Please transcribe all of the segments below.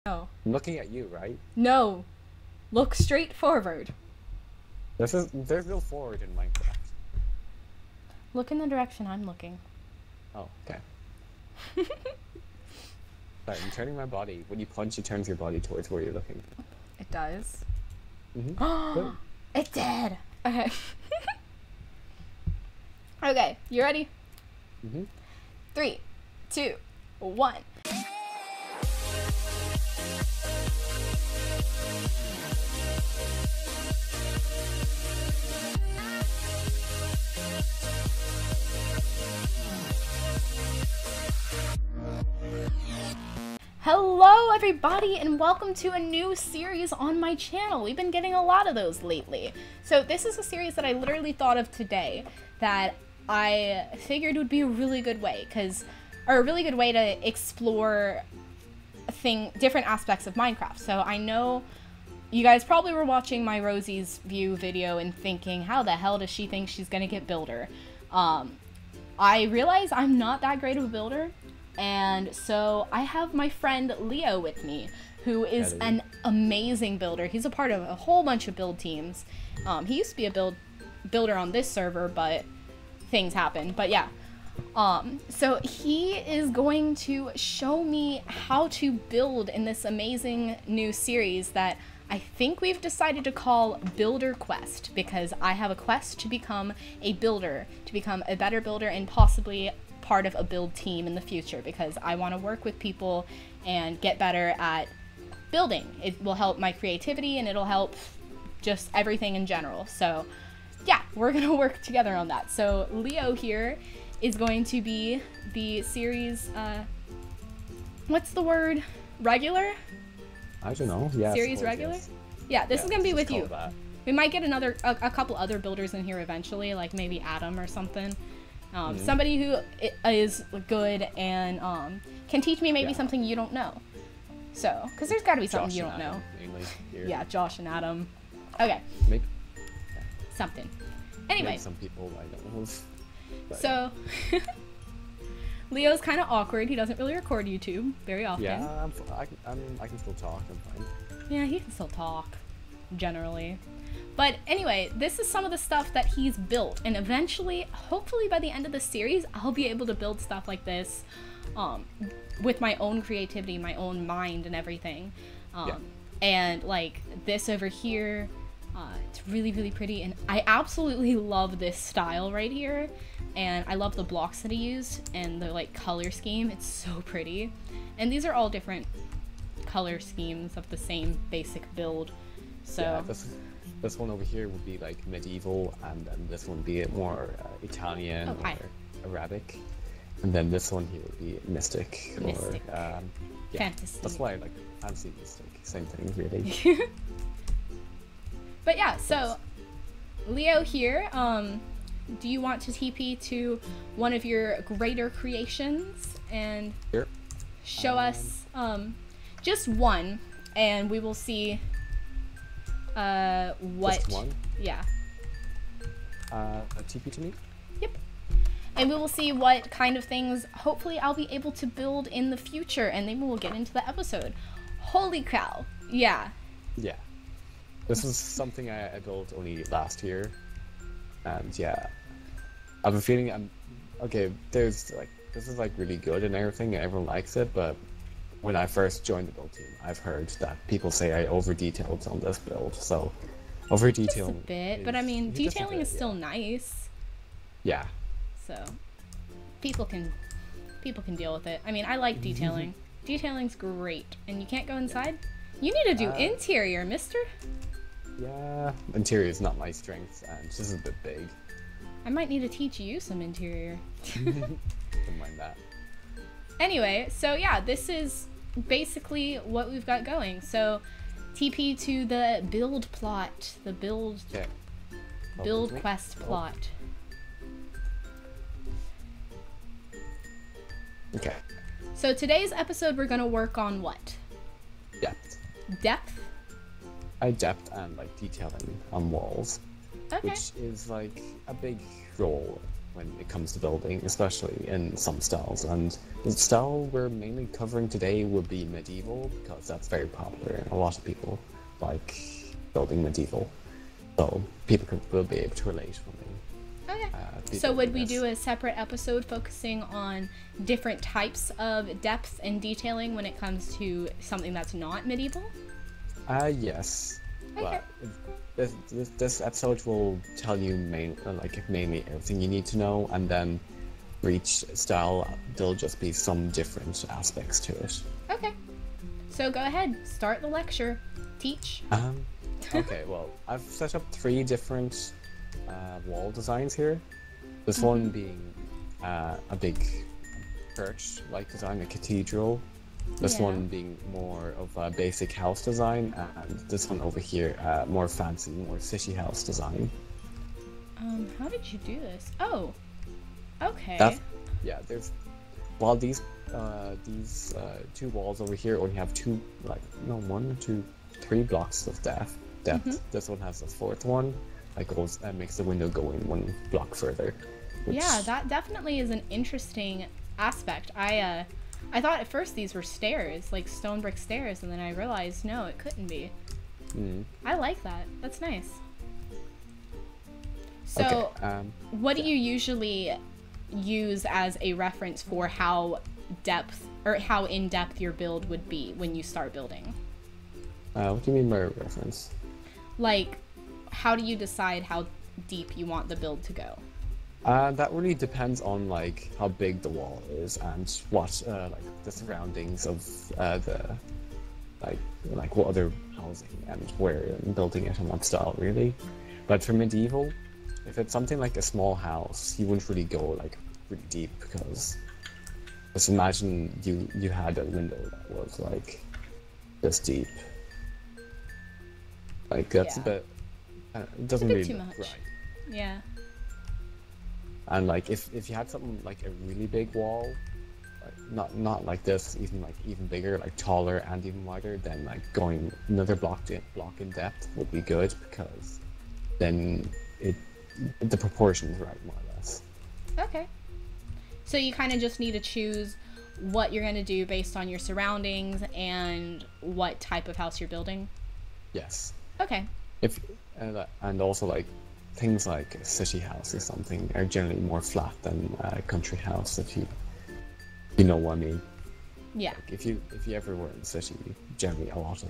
No. I'm looking at you, right? No. Look straight forward. There's no forward in Minecraft. Look in the direction I'm looking. Oh, okay. Sorry, I'm turning my body. When you punch, it turns your body towards where you're looking. It does. Good. It did. Okay. Okay, you ready? Mm-hmm. 3, 2, 1. Hello everybody and welcome to a new series on my channel. We've been getting a lot of those lately. So this is a series that I literally thought of today that I figured would be a really good way a really good way to explore different aspects of Minecraft. So I know you guys probably were watching my Rosie's View video and thinking, how the hell does she think she's gonna get builder? I realize I'm not that great of a builder. And so I have my friend Leo with me, who is an amazing builder. He's a part of a whole bunch of build teams. He used to be a builder on this server, but things happen. But yeah, so he is going to show me how to build in this amazing new series that I think we've decided to call Builder Quest, because I have a quest to become a builder, to become a better builder and possibly part of a build team in the future, because I want to work with people and get better at building. It will help my creativity and it'll help just everything in general. So yeah, we're gonna work together on that. So Leo here is going to be the series, what's the word? Regular? I don't know. Yeah. Series regular? Yes. Yeah, this is gonna be with you. That. We might get a couple other builders in here eventually, like maybe Adam or something. Somebody who is good and can teach me maybe something you don't know. So, because there's got to be something you don't know. Yeah, Josh and Adam. Okay. Maybe. Something. Anyway. Maybe some people I don't know. So, Leo's kind of awkward. He doesn't really record YouTube very often. Yeah, I can still talk. I'm fine. Yeah, he can still talk, generally. But anyway, this is some of the stuff that he's built, and eventually, hopefully by the end of the series, I'll be able to build stuff like this with my own creativity, my own mind and everything. And like this over here, it's really, really pretty, and I absolutely love this style right here, and I love the blocks that he used and the like color scheme. It's so pretty, and these are all different color schemes of the same basic build. So. Yeah, this one over here would be like medieval, and then this one would be more Italian or Arabic, and then this one here would be mystic. Or yeah, fantasy. That's why I like fantasy mystic. Same thing, really. But yeah, so Leo here, do you want to TP to one of your greater creations and show us just one, and we will see what? Just one? Yeah. A TP to me? Yep. And we will see what kind of things hopefully I'll be able to build in the future, and then we'll get into the episode. Holy cow. Yeah. Yeah. This is something I built only last year. And yeah. I have a feeling okay, this is like really good and everything, and everyone likes it, but when I first joined the build team, I've heard that people say I over-detailed on this build, so over-detailing just a bit, but I mean, detailing is still nice. Yeah. So, people can deal with it. I mean, I like detailing. Detailing's great, and you can't go inside? You need to do interior, mister. Yeah, interior is not my strength, and this is a bit big. I might need to teach you some interior. Don't mind that. Anyway, so yeah, this is basically what we've got going. So TP to the build plot, the build quest plot. Okay. So today's episode we're gonna work on what? Depth. Depth? Depth and like detailing on walls. Okay. Which is like a big role when it comes to building, especially in some styles. And the style we're mainly covering today would be medieval, because that's very popular and a lot of people like building medieval. So will be able to relate when they Okay. So would we do a separate episode focusing on different types of depth and detailing when it comes to something that's not medieval? Yes. Okay. But this episode will tell you mainly everything you need to know, and then for each style, there'll just be some different aspects to it. Okay. So go ahead, start the lecture. Teach. Okay, well, I've set up 3 different wall designs here. This one being a big church-like design, a cathedral. This one being more of a basic house design, and this one over here, more fancy, more city house design. How did you do this? Oh, okay. There's these 2 walls over here only have 1, 2, 3 blocks of depth. This one has a 4th one that makes the window go in 1 block further. Yeah, that definitely is an interesting aspect. I thought at first these were stairs, like stone brick stairs, and then I realized no, it couldn't be. I like that. That's nice. So, okay, what do you usually use as a reference for how in depth your build would be when you start building? What do you mean by reference? Like, how do you decide how deep you want the build to go? That really depends on how big the wall is and what the surroundings of the what other housing and where I'm building it and what style really. But for medieval, if it's something like a small house, you wouldn't really go really deep, because just imagine you had a window that was this deep. That's a bit. It doesn't really too look much. right. Yeah. And if you had something like a really big wall, not like this, even bigger, taller and even wider, then going another block in depth would be good, because then the proportions are right, more or less. Okay. So you kind of just need to choose what you're going to do based on your surroundings and what type of house you're building? Yes. Okay. And also things like a city house or something are generally more flat than a country house, if you know what I mean. Yeah. If you ever were in the city, generally a lot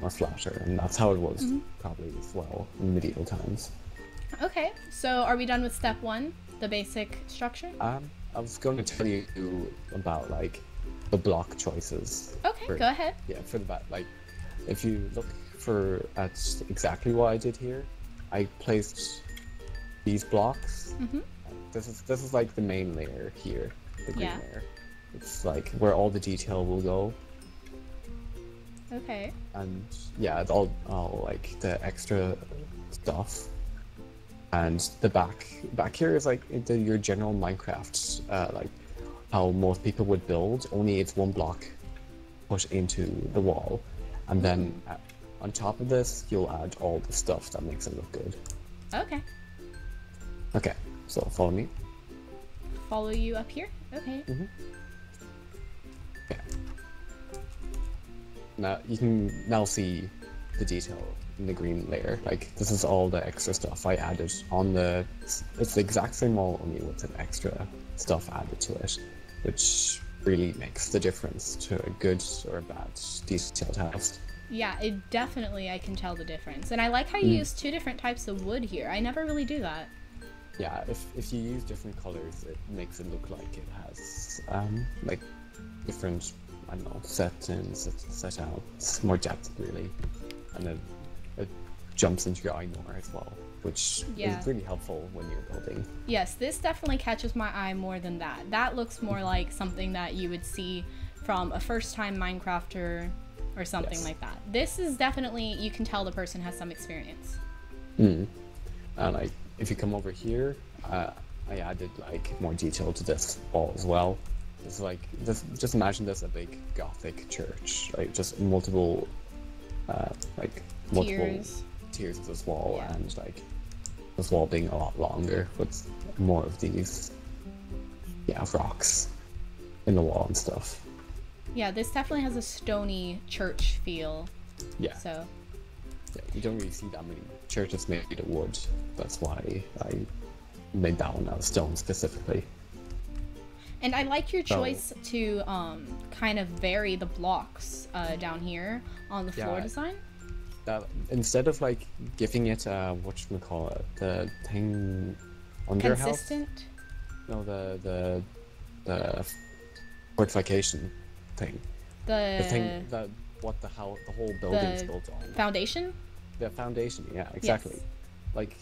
more flatter, and that's how it was probably as well in medieval times. Okay, so are we done with step 1, the basic structure? I was going to tell you about the block choices. Okay, go ahead. Yeah, for the back, if you look at exactly what I did here, I placed these blocks. This is the main layer here, the green layer. It's where all the detail will go. Okay. And yeah, it's all the extra stuff. And the back here is your general Minecraft, how most people would build. Only it's 1 block put into the wall, and then on top of this, you'll add all the stuff that makes it look good. Okay. Okay, so follow me. Follow you up here? Okay. Okay. Now you can see the detail in the green layer. This is all the extra stuff I added on it's the exact same wall, only with an extra stuff added to it, which really makes the difference to a good or a bad detailed house. Yeah, I can tell the difference. And I like how you use 2 different types of wood here. I never really do that. Yeah, if you use different colors, it makes it look like it has different, I don't know, set-ins, set-outs, more depth really, and then it jumps into your eye more as well, which is really helpful when you're building. Yes, this definitely catches my eye more than that. That looks more like something that you would see from a first-time Minecrafter or something like that. This is definitely, you can tell the person has some experience. And if you come over here, I added Mm-hmm. more detail to this wall as well. It's just imagine this a big Gothic church, just multiple Tiers. tiers of this wall, and this wall being a lot longer with more of these, yeah, rocks in the wall and stuff. Yeah, this definitely has a stony church feel. Yeah. So. Yeah, you don't really see that many churches made of wood. That's why I made that one out of stone specifically. And I like your choice to kind of vary the blocks down here on the floor design. That instead of like giving it whatchamacallit, the thing on your house. Consistent? No, the fortification thing. The thing that what the whole building's built on. Foundation? The foundation, yeah, exactly. Yes. Like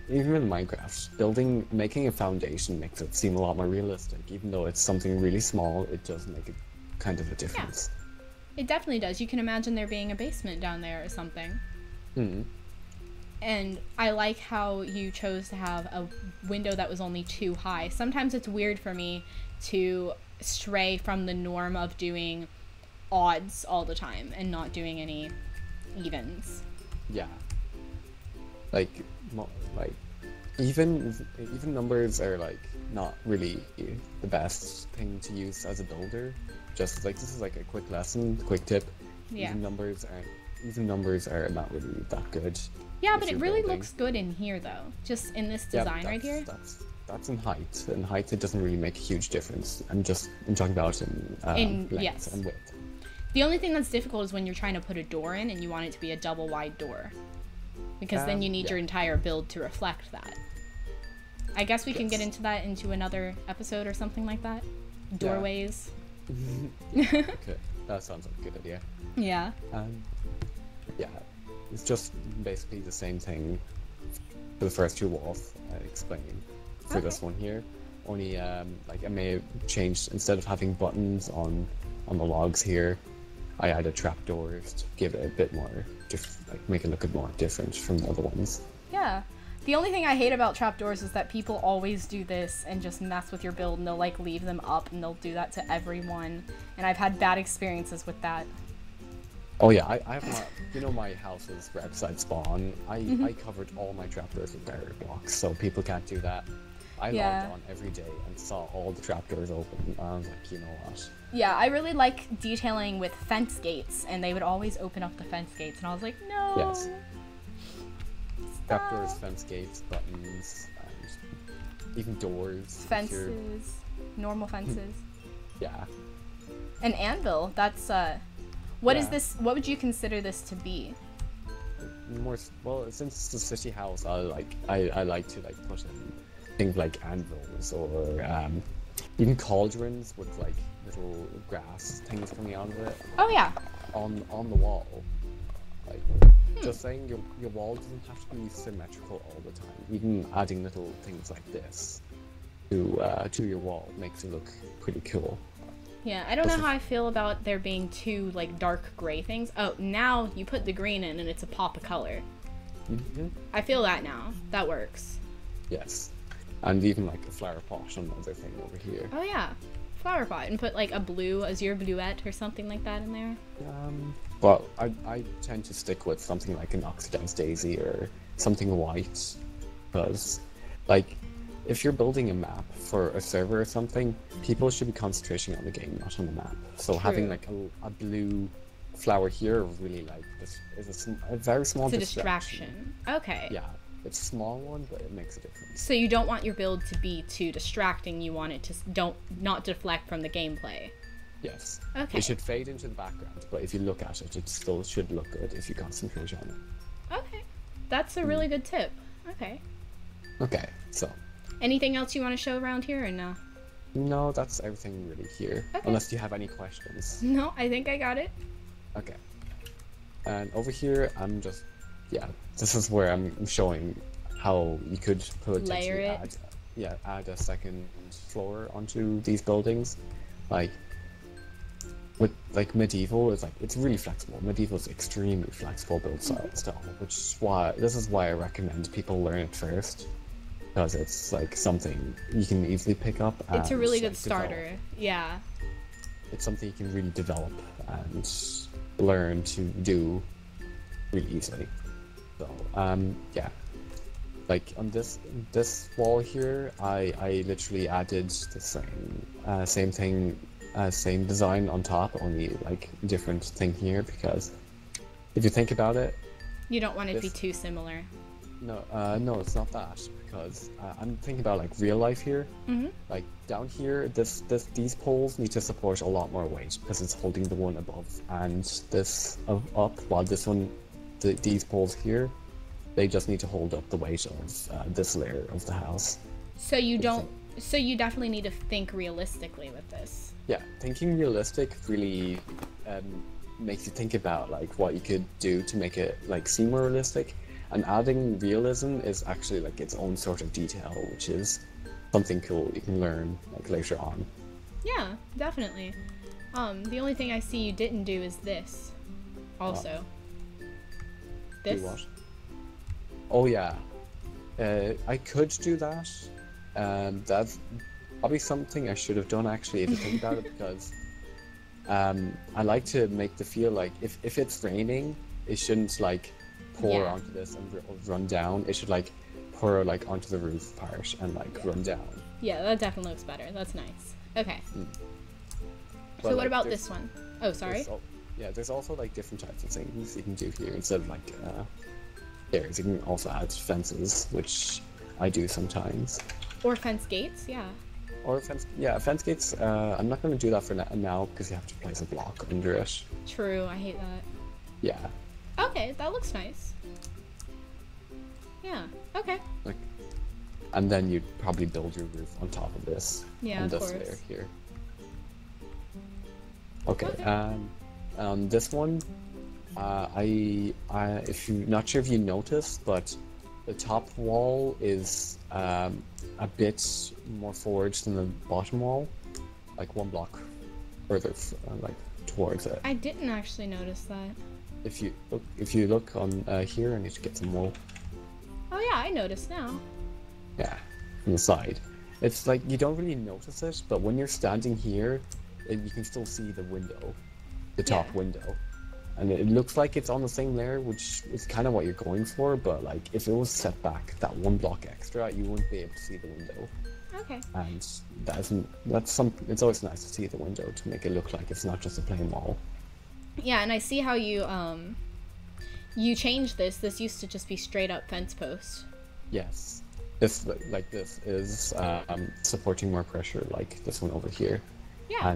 even in Minecraft, making a foundation makes it seem a lot more realistic. Even though it's something really small, it does make it kind of a difference. Yeah. It definitely does. You can imagine there being a basement down there or something. Hmm. And I like how you chose to have a window that was only 2 high. Sometimes it's weird for me to stray from the norm of doing odds all the time and not doing any evens. Yeah. Like even numbers are like not really the best thing to use as a builder. Just like this is like a quick lesson, quick tip. Yeah. Even numbers are not really that good. Yeah, but it really looks good in here though. Just in this design right here. That's in height. In height, it doesn't really make a huge difference. I'm talking about in length and width. The only thing that's difficult is when you're trying to put a door in and you want it to be a double wide door. Because then you need your entire build to reflect that. I guess we can get into that into another episode or something like that. Doorways. Okay, that sounds like a good idea. Yeah. Yeah, it's just basically the same thing for the first 2 walls I explained for this one here. Only like I may have changed, instead of having buttons on the logs here, I added trapdoors to give it a bit more make it look a bit more different from the other ones. Yeah. The only thing I hate about trapdoors is that people always do this and just mess with your build, and they'll like leave them up, and they'll do that to everyone. And I've had bad experiences with that. Oh yeah, I have my house's website spawn. I covered all my trapdoors with barrier blocks, so people can't do that. I logged on every day and saw all the trapdoors open. I was like, you know what? Yeah, I really like detailing with fence gates, and they would always open up the fence gates, and I was like, no. Yes. Trapdoors, fence gates, buttons, and even doors. Fences, normal fences. Yeah. An anvil. That's what is this? What would you consider this to be? Well, since it's a city house, I like to like put in things like anvils or even cauldrons with like little grass things coming out of it. Oh yeah. On the wall. Like just saying your wall doesn't have to be symmetrical all the time. Even adding little things like this to your wall makes it look pretty cool. Yeah, I don't know how I feel about there being 2 like dark gray things. Oh, now you put the green in and it's a pop of color. Mm-hmm. I feel that now. That works. Yes. And even like a flower pot, another thing over here. Oh yeah, flower pot, and put like a blue azure bluette or something like that in there. But I tend to stick with something like an oxidized daisy or something white, because like if you're building a map for a server or something, people should be concentrating on the game, not on the map. So having like a blue flower here really like this is a very small distraction. Okay. Yeah. It's a small one, but it makes a difference. So you don't want your build to be too distracting. You want it to not deflect from the gameplay. Yes. Okay. It should fade into the background, but if you look at it, it still should look good if you concentrate on it. Okay. That's a really good tip. Okay. Okay, so. Anything else you want to show around here or no? No, that's everything really here. Okay. Unless you have any questions. No, I think I got it. Okay. And over here, I'm just... Yeah, this is where I'm showing how you could potentially add a second floor onto these buildings. Like with like medieval, it's really flexible. Medieval is extremely flexible build style, which is why I recommend people learn it first, because it's like something you can easily pick up. It's a really good starter. Develop. Yeah. It's something you can really develop and learn to do really easily. So, yeah. like on this wall here, I literally added the same thing, same design on top, only like different thing here because if you think about it, You don't want it to be this too similar. no, it's not that because I'm thinking about like real life here. Mm-hmm. Like down here, these poles need to support a lot more weight because it's holding the one above and this up, while this one, these poles here, they just need to hold up the weight of this layer of the house. So you don't. So you definitely need to think realistically with this. Yeah, thinking realistic really makes you think about like what you could do to make it like seem more realistic. And adding realism is actually like its own sort of detail, which is something cool you can learn like later on. Yeah, definitely. The only thing I see you didn't do is this. Also. This. Do what? Oh yeah, I could do that. That's probably something I should have done actually if you think about it, because I like to make the feel like if it's raining, it shouldn't like pour Yeah. onto this and run down. It should like pour like onto the roof part and like run down. Yeah, that definitely looks better. That's nice. Okay. But, So what like, about there's- this one? Oh, sorry. there's also like different types of things you can do here instead of like stairs. You can also add fences, which I do sometimes. Or fence gates, yeah. Or fence gates. I'm not going to do that for now because you have to place a block under it. True, I hate that. Yeah, Okay, that looks nice. Yeah, okay. like, and then you'd probably build your roof on top of this. Yeah, on of this course. layer here. Okay. Okay. This one, if you not sure if you noticed, but the top wall is a bit more forward than the bottom wall, like one block further, like towards it. I didn't actually notice that. If you look on here, I need to get some wool. Oh yeah, I noticed now. Yeah, from the side. It's like you don't really notice it, but when you're standing here, you can still see the window, the top Yeah. window. And it looks like it's on the same layer, which is kind of what you're going for, but like if it was set back that one block extra, you wouldn't be able to see the window. Okay. And it's always nice to see the window to make it look like it's not just a plain wall. Yeah, and I see how you changed this. This used to just be straight up fence post. Yes. This is supporting more pressure, like this one over here. Yeah.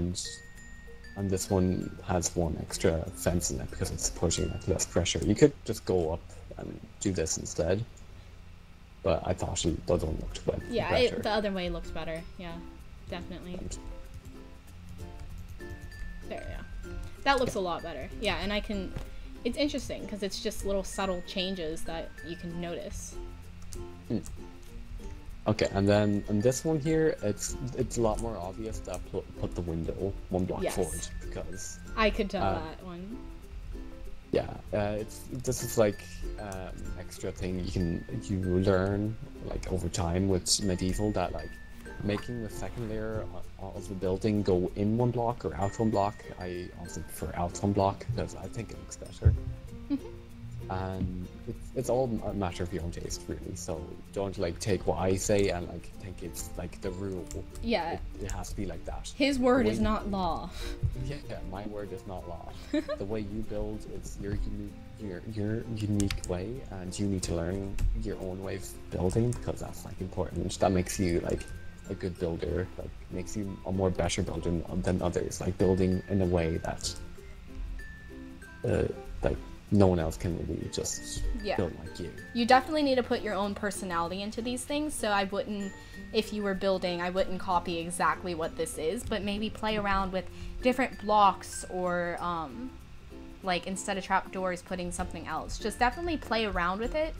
And this one has one extra fence in it because it's supporting like less pressure. You could just go up and do this instead, but I thought the other one looked better. Yeah, the other way looks better. Yeah, definitely. There, yeah. That looks a lot better. Yeah, and it's interesting because it's just little subtle changes that you can notice. Okay, and then on this one here, it's a lot more obvious that I put the window one block Yes. forward because I could tell that one. yeah, this is like extra thing you learn like over time with medieval, that like making the second layer of the building go in one block or out one block. I also prefer out one block because I think it looks better. And it's all a matter of your own taste, really. So don't like take what I say and like think it's like the rule. Yeah. It has to be like that. His word is When- not law. Yeah, my word is not law. The way you build is your unique way, and you need to learn your own way of building because that's like important. That makes you like a good builder. Like makes you a more better builder than others. Like building in a way that like no one else can really just Yeah. build like you. You definitely need to put your own personality into these things, so I wouldn't, if you were building, I wouldn't copy exactly what this is, but maybe play around with different blocks or, like, instead of trapdoors, putting something else. Just definitely play around with it.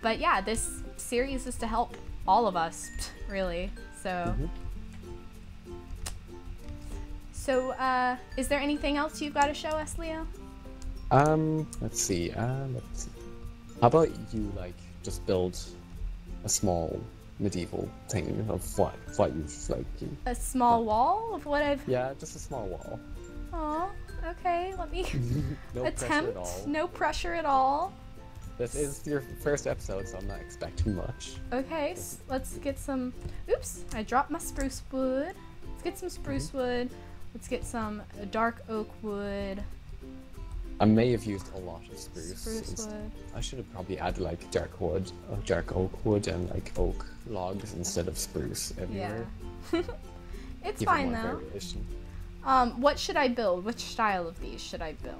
But yeah, this series is to help all of us, really, so... So, is there anything else you've got to show us, Leo? Let's see. How about you like just build a small medieval thing of what you've like. A small wall of what I've... Yeah, just a small wall. Aw, okay, let me No pressure attempt. at all. No pressure at all. This is your first episode, so I'm not expecting much. Okay, let's get some. Oops, I dropped my spruce wood. Let's get some spruce wood. Let's get some dark oak wood. I may have used a lot of spruce. Spruce wood. I should have probably added like dark oak wood, and like oak logs instead of spruce everywhere. Yeah. It's Give it fine more though. variation. What should I build? Which style of these should I build?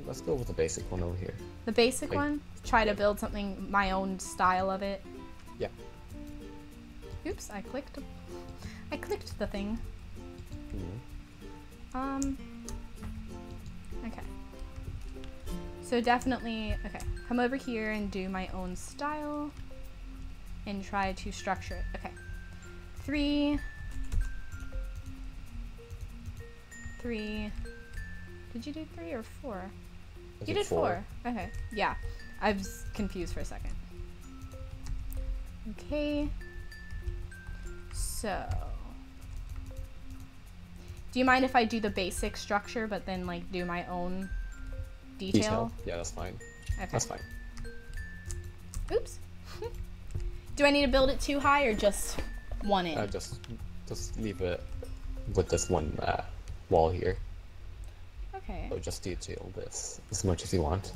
Let's go with the basic one over here. The basic Like- one? Try to build something, my own style of it. Yeah. Oops, I clicked the thing. Mhm. Okay. So definitely, okay, come over here and do my own style and try to structure it. Okay. 3. Did you do 3 or 4? Is You it did 4. Okay. Yeah. I was confused for a second. Okay. So. Do you mind if I do the basic structure but then like do my own detail? Yeah, that's fine. Okay. That's fine. Oops. Do I need to build it too high or just one in? Just leave it with this one wall here. Okay. So just detail this as much as you want.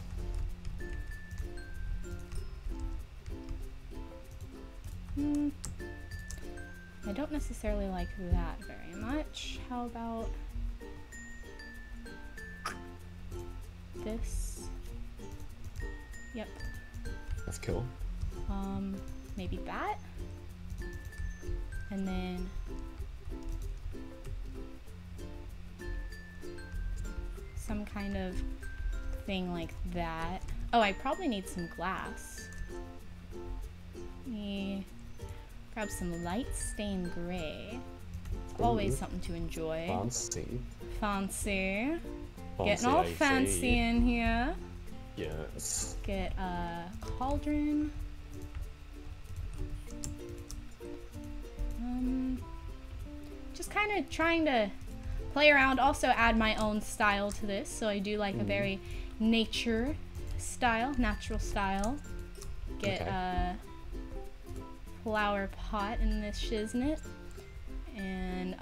I don't necessarily like that very much. How about this? Yep. That's cool. Maybe that. And then some kind of thing like that. Oh, I probably need some glass. Let me grab some light stained gray. It's always Ooh. something to enjoy. Fancy. Fancy. Getting Fancy, all I fancy see. in here. Yes. Get a cauldron. Just kind of trying to play around, also add my own style to this. So I do like a very nature style, natural style. Get Okay. a flower pot in this shiznit. And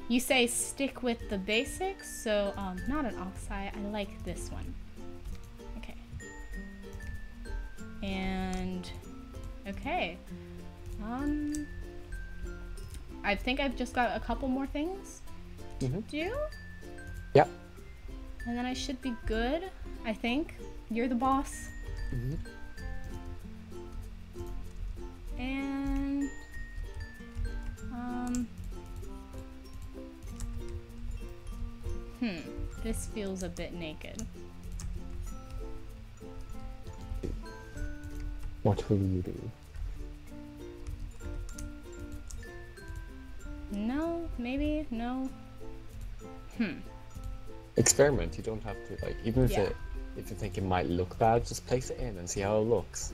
you say stick with the basics, so not an oxeye, I like this one. Okay. And okay. I think I've just got a couple more things to do. Yep. And then I should be good, I think. You're the boss. And this feels a bit naked. What will you do? No, maybe, no. Experiment. You don't have to like even if Yeah. if you think it might look bad, just place it in and see how it looks.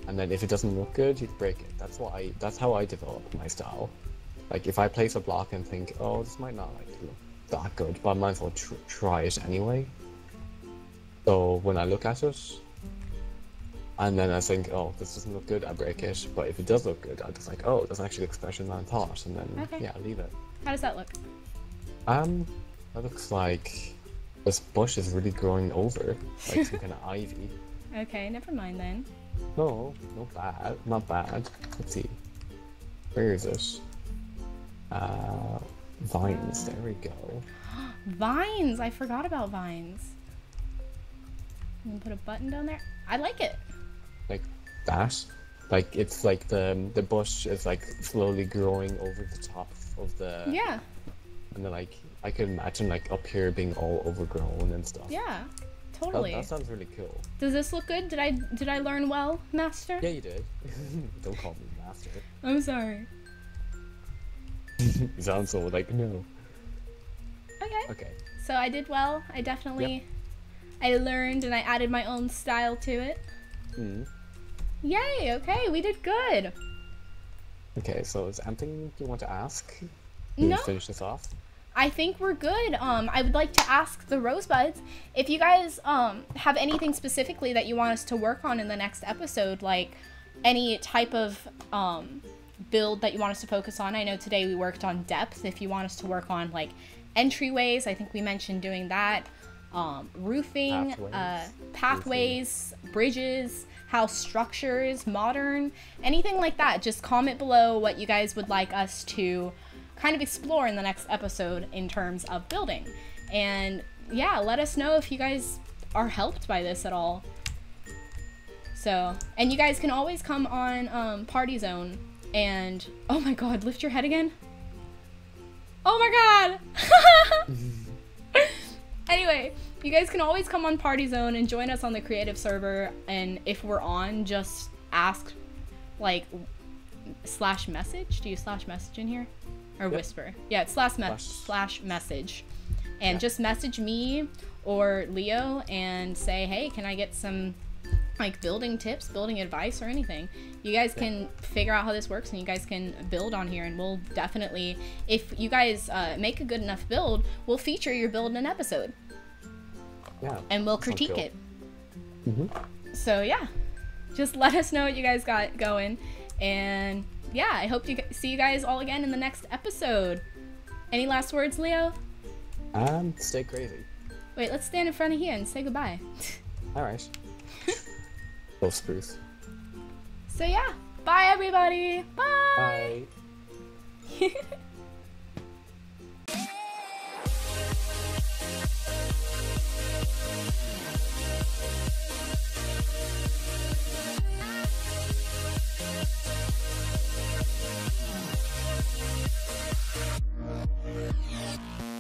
And then if it doesn't look good, you break it. That's how I develop my style. Like if I place a block and think, oh, this might not like look that good, but I might as well try it anyway. So when I look at it, and then I think, oh, this doesn't look good, I break it. But if it does look good, I'm just like, oh, this actually looks better than I thought, and then Okay. yeah, leave it. How does that look? That looks like this bush is really growing over, like some kind of ivy. Okay, never mind then. No, not bad. Let's see. Where is it? Vines, there we go. Vines! I forgot about vines. And put a button down there. I like it. Like that. Like it's like the bush is like slowly growing over the top of the Yeah, and then like I could imagine like up here being all overgrown and stuff. yeah, That, totally. that sounds really cool. Does this look good? Did I learn well, Master? Yeah, you did. Don't call me master. I'm sorry. You sound so like no. Okay. Okay. So I did well. I definitely I learned and I added my own style to it. Yay, okay, we did good. Okay, so is anything you want to ask? No. Finish this off? I think we're good. I would like to ask the Rosebuds if you guys have anything specifically that you want us to work on in the next episode, like any type of build that you want us to focus on. I know today we worked on depth. If you want us to work on like entryways, I think we mentioned doing that. Roofing, pathways, bridges, house structures, modern, anything like that. Just comment below what you guys would like us to kind of explore in the next episode in terms of building. And yeah, let us know if you guys are helped by this at all. So, and you guys can always come on Party Zone and, oh my god, lift your head again. Oh my god. Anyway, you guys can always come on Party Zone and join us on the creative server, and if we're on, just ask, like, slash message. Do you slash message in here? Or yep. Whisper? Yeah, it's slash message. And just message me or Leo and say, hey, can I get some, like, building tips, building advice, or anything. You guys can figure out how this works, and you guys can build on here, and we'll definitely, if you guys make a good enough build, we'll feature your build in an episode. Yeah. And we'll critique it. Mm-hmm. So yeah, just let us know what you guys got going, and yeah, I hope to see you guys all again in the next episode. Any last words, Leo? Stay crazy. Wait, let's stand in front of here and say goodbye. All right. Both spruce. So yeah, bye everybody. Bye. Bye.